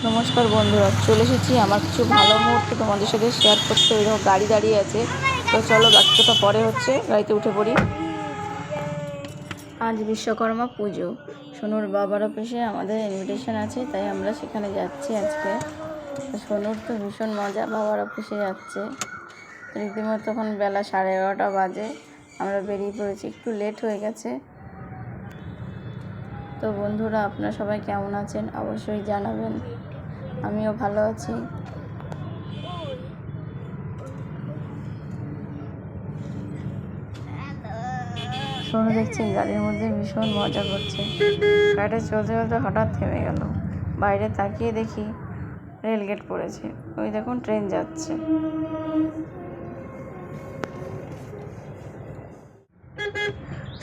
নমস্কার বন্ধুরা, চলে এসেছি আমার কিছু ভালো মুহূর্ত তোমাদের সাথে শেয়ার করতে। ওই দেখো গাড়ি দাঁড়িয়ে আছে, তো চলো বাকি কথা পরে হচ্ছে, গাড়িতে উঠে পড়ি। আজ বিশ্বকর্মা পুজো, সোনুর বাবার অফিসে আমাদের ইনভিটেশন আছে, তাই আমরা সেখানে যাচ্ছি আজকে। সোনুর তো ভীষণ মজা, বাবার অফিসে যাচ্ছে। রীতিমতো তখন বেলা 11:30 বাজে, আমরা বেরিয়ে পড়েছি, একটু লেট হয়ে গেছে। তো বন্ধুরা, আপনারা সবাই কেমন আছেন অবশ্যই জানাবেন। আমিও ভালো আছি। সোনু দেখছি গাড়ির মধ্যে ভীষণ মজা করছে। গাড়িটা চলতে চলতে হঠাৎ থেমে গেল। বাইরে তাকিয়ে দেখি রেলগেট পড়েছে, ওই দেখুন ট্রেন যাচ্ছে।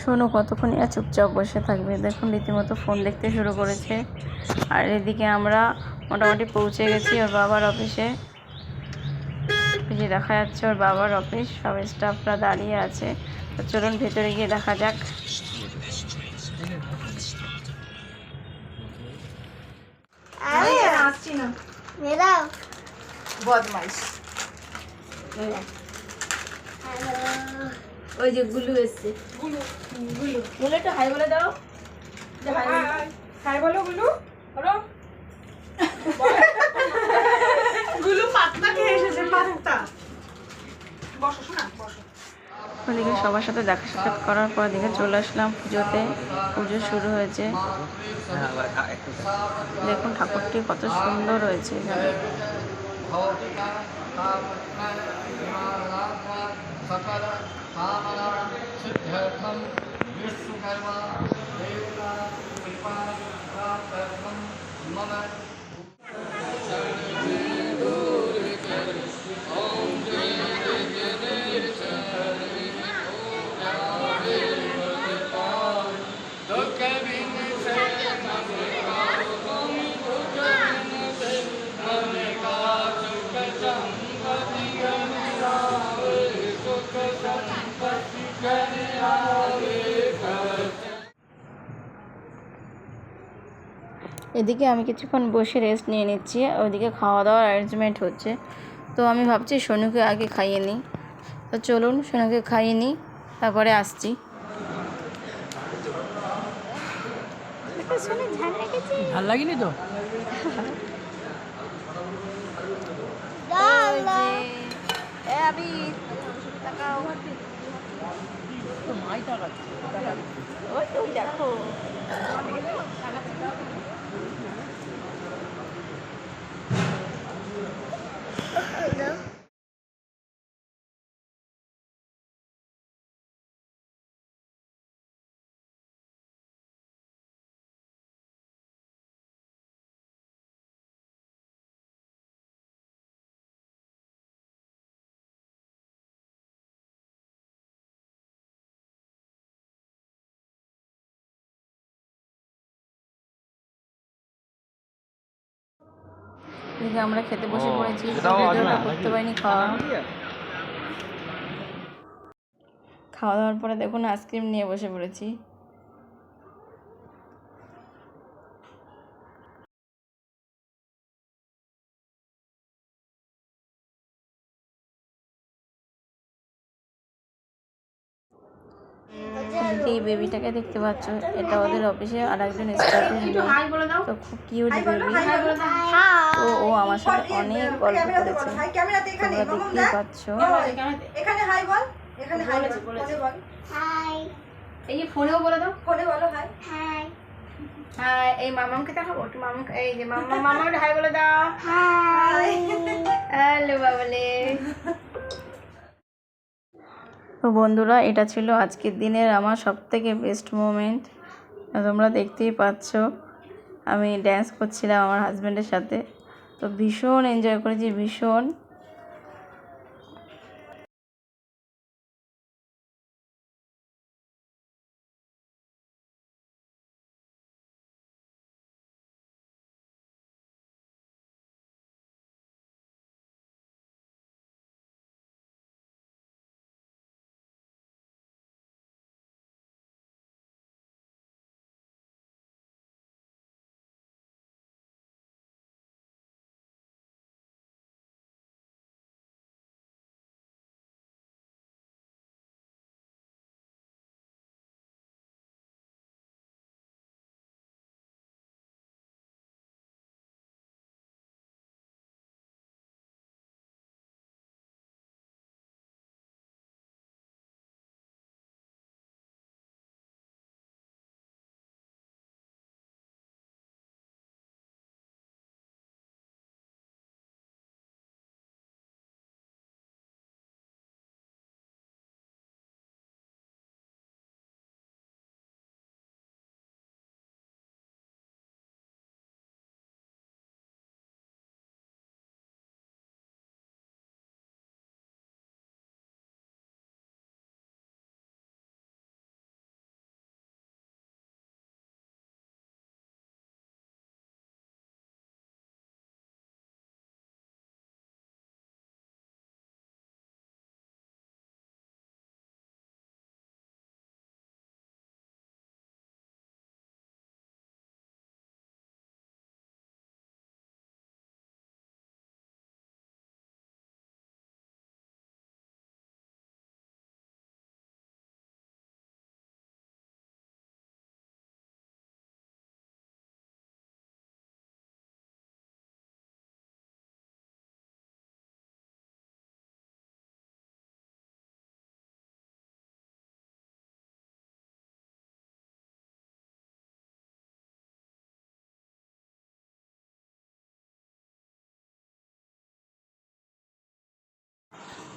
সোনু কতক্ষণ আর চুপচাপ বসে থাকবে, দেখুন রীতিমতো ফোন দেখতে শুরু করেছে। আর এদিকে আমরা মোটামুটি পৌঁছে গেছি ওর বাবার অফিসে। যে দেখা যাচ্ছে ওর বাবার অফিস, সব স্টাফরা দাঁড়িয়ে আছে। তো চলুন ভেতরে গিয়ে দেখা যাক। বদমাইশ ওই যে গুলু এসছে। গুলু গুলু গুলু একটু হাই বলে দাও। হাই বলো গুলু, বলো। গুলু পাত্তা খেয়ে এসেছে, পাত্তা। বসো শোনা, বসো। ওদিকে সবার সাথে দেখা সাক্ষাৎ করার পর দিকে চলে আসলাম পুজোতে। পুজো শুরু হয়েছে, দেখুন ঠাকুরটি কত সুন্দর হয়েছে এখানে। এদিকে আমি কিছুক্ষণ বসে রেস্ট নিয়ে নিচ্ছি, ওইদিকে খাওয়া দাওয়ার অ্যারেঞ্জমেন্ট হচ্ছে। তো আমি ভাবছি সোনুকে আগে খাইয়ে নিই। তো চলুন সোনুকে খাইয়ে নিই, তারপরে আসছি। ভাল লাগেনি তো? মাই টাকাচ্ছে, ওই দেখো এদিকে আমরা খেতে বসে পড়েছি, ভিডিওটা করতে পারিনি। খাওয়া দাওয়ার পরে দেখুন আইসক্রিম নিয়ে বসে পড়েছি। এই বেবিটাকে দেখতে পাচ্ছ, এটা ওদের অফিসে আর একজন স্টাফের মেয়ে। তো খুব কিউট বেবি। তো ও আমার সাথে অনেক গল্প করেছে, তোমরা দেখতেই পাচ্ছ। এখানে হাই বল, এখানে হাই বল, ফোনে বল হাই। এই যে ফোনেও বলে দাও, ফোনে বলো হাই। High high. এই মামামকে দেখাবো, একটু মামামকে, এই যে মামা, মামাকে হাই বলে দাও। হাই। হ্যালো বাবলে। তো বন্ধুরা, এটা ছিল আজকের দিনের আমার সবথেকে বেস্ট মোমেন্ট। তোমরা দেখতেই পাচ্ছ আমি ড্যান্স করছিলাম আমার হাজব্যান্ডের সাথে। তো ভীষণ এনজয় করেছি, ভীষণ।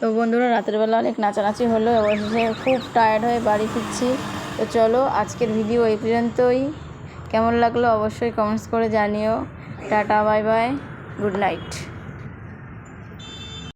তো বন্ধুরা রাতের বেলা অনেক নাচানাচি হলো, অবশেষে খুব টায়ার্ড হয়ে বাড়ি ফিরছি। তো চলো আজকের ভিডিও এই পর্যন্তই। কেমন লাগলো অবশ্যই কমেন্টস করে জানিও। Tata, bye bye, good night.